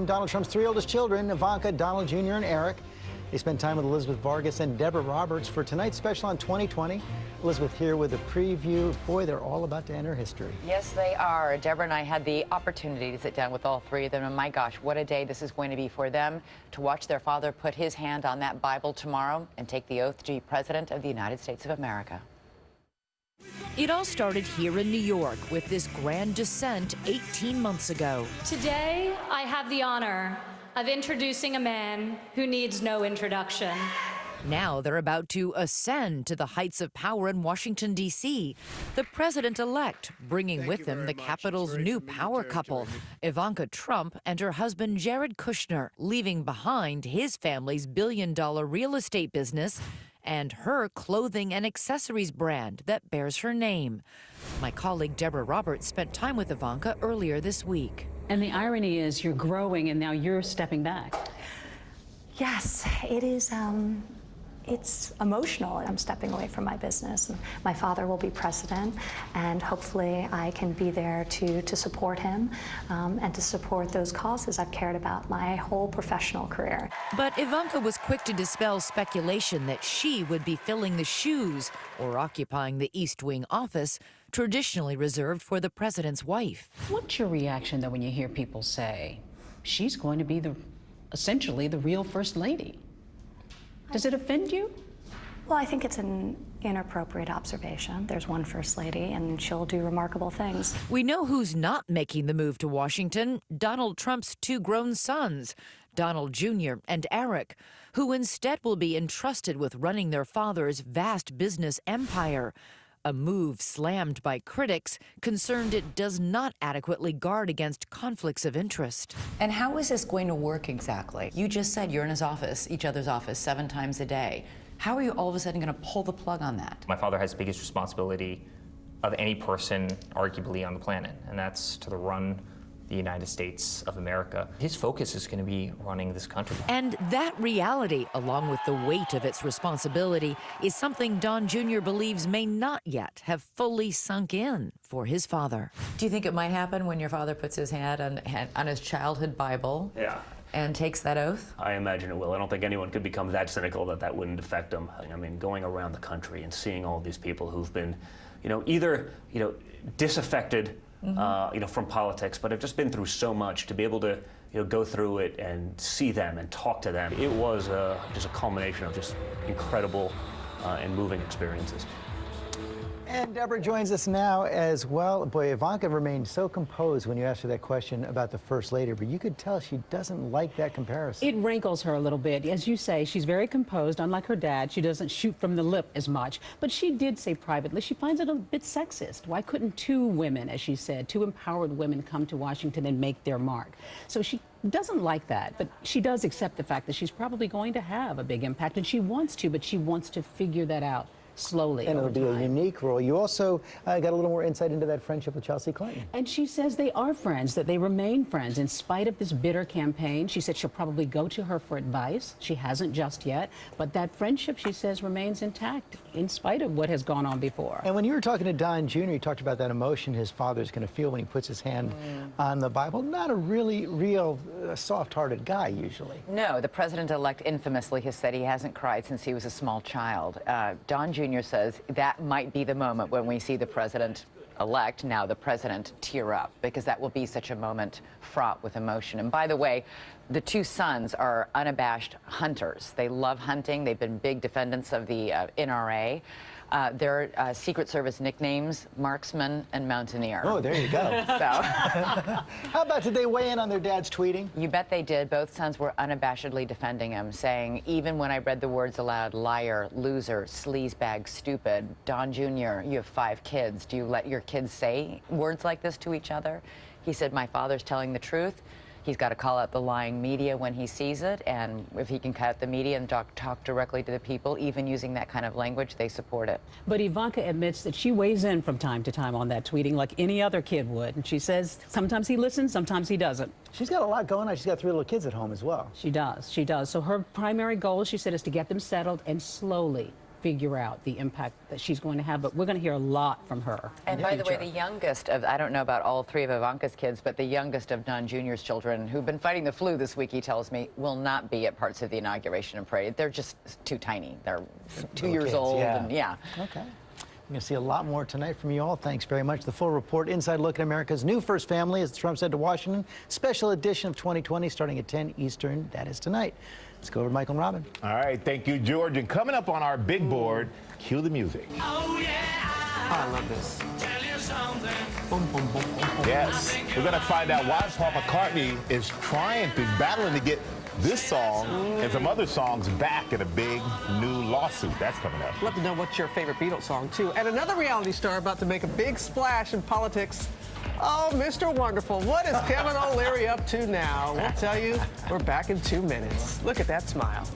Donald Trump's three oldest children, Ivanka, Donald Jr., and Eric. They spent time with Elizabeth Vargas and Deborah Roberts for tonight's special on 2020. Elizabeth here with a preview. Boy, they're all about to enter history. Yes, they are. Deborah and I had the opportunity to sit down with all three of them, and my gosh, what a day this is going to be for them to watch their father put his hand on that Bible tomorrow and take the oath to be President of the United States of America. It all started here in New York with this grand descent 18 months ago. Today, I have the honor of introducing a man who needs no introduction. Now they're about to ascend to the heights of power in Washington, D.C. The president-elect bringing with him the Capitol's new power couple, Ivanka Trump and her husband Jared Kushner, leaving behind his family's billion-dollar real estate business and her clothing and accessories brand that bears her name. My colleague Deborah Roberts spent time with Ivanka earlier this week. And the irony is you're growing and now you're stepping back. Yes, it is. It's emotional. I'm stepping away from my business. My father will be president, and hopefully I can be there to support him and to support those causes I've cared about my whole professional career. But Ivanka was quick to dispel speculation that she would be filling the shoes or occupying the East Wing office traditionally reserved for the president's wife. What's your reaction, though, when you hear people say she's going to be essentially the real First Lady? Does it offend you? Well, I think it's an inappropriate observation. There's one First Lady, and she'll do remarkable things. We know who's not making the move to Washington: Donald Trump's two grown sons, Donald Jr. and Eric, who instead will be entrusted with running their father's vast business empire. A move slammed by critics concerned it does not adequately guard against conflicts of interest. And how is this going to work exactly? You just said you're in his office, each other's office, 7 times a day. How are you all of a sudden going to pull the plug on that? My father has the biggest responsibility of any person, arguably, on the planet, and that's to run the United States of America. His focus is going to be running this country. And that reality, along with the weight of its responsibility, is something Don Jr. believes may not yet have fully sunk in for his father. Do you think it might happen when your father puts his hand on his childhood Bible? Yeah. And takes that oath? I imagine it will. I don't think anyone could become that cynical that wouldn't affect them. I mean, going around the country and seeing all these people who've been, either, disaffected, from politics, but have just been through so much, to be able to, go through it and see them and talk to them. It was just a culmination of just incredible and moving experiences. And Deborah joins us now as well. Boy, Ivanka remained so composed when you asked her that question about the First Lady, but you could tell she doesn't like that comparison. It rankles her a little bit. As you say, she's very composed. Unlike her dad, she doesn't shoot from the lip as much. But she did say privately she finds it a bit sexist. Why couldn't two women, as she said, two empowered women come to Washington and make their mark? So she doesn't like that, but she does accept the fact that she's probably going to have a big impact, and she wants to, but she wants to figure that out slowly. And it'll be a unique role. You also got a little more insight into that friendship with Chelsea Clinton. And she says they are friends, that they remain friends in spite of this bitter campaign. She said she'll probably go to her for advice. She hasn't just yet, but that friendship, she says, remains intact in spite of what has gone on before. And when you were talking to Don Jr., you talked about that emotion his father's going to feel when he puts his hand on the Bible. Not a really real soft-hearted guy, usually. No, the president-elect infamously has said he hasn't cried since he was a small child. Don Jr. says that might be the moment when we see the president-elect, now the president, tear up, because that will be such a moment fraught with emotion. And by the way, the two sons are unabashed hunters. They love hunting. They've been big defendants of the NRA. Their Secret Service nicknames, Marksman and Mountaineer. Oh, there you go. So, how about, did they weigh in on their dad's tweeting? You bet they did. Both sons were unabashedly defending him, saying, even when I read the words aloud, liar, loser, sleazebag, stupid, Don Jr., you have 5 kids. Do you let your kids say words like this to each other? He said, my father's telling the truth. He's got to call out the lying media when he sees it, and if he can cut out the media and talk directly to the people, even using that kind of language, they support it. But Ivanka admits that she weighs in from time to time on that tweeting like any other kid would. And she says sometimes he listens, sometimes he doesn't. She's got a lot going on. She's got 3 little kids at home as well. She does. She does. So her primary goal, she said, is to get them settled and slowly figure out the impact that she's going to have, but we're going to hear a lot from her. And by the way, the youngest of, I don't know about all three of Ivanka's kids, but the youngest of Don Jr.'s children, who've been fighting the flu this week, he tells me, will not be at parts of the inauguration and parade. They're just too tiny. They're 2 years kids, old. yeah. And yeah. Okay. We're going to see a lot more tonight from you all. Thanks very much. The full report, Inside Look at America's New First Family, as Trump said to Washington. Special edition of 2020 starting at 10 Eastern. That is tonight. Let's go over to Michael and Robin. All right, thank you, George. And coming up on our big board, cue the music. Oh, yeah. I love this. Tell you something. Boom, boom, boom, boom, boom. Yes, we're going to find out why Paul McCartney is battling to get this song and some other songs back in a big new lawsuit. That's coming up. Love to know what's your favorite Beatles song, too. And another reality star about to make a big splash in politics. Oh, Mr. Wonderful. What is Kevin O'Leary up to now? We'll tell you. We're back in 2 minutes. Look at that smile.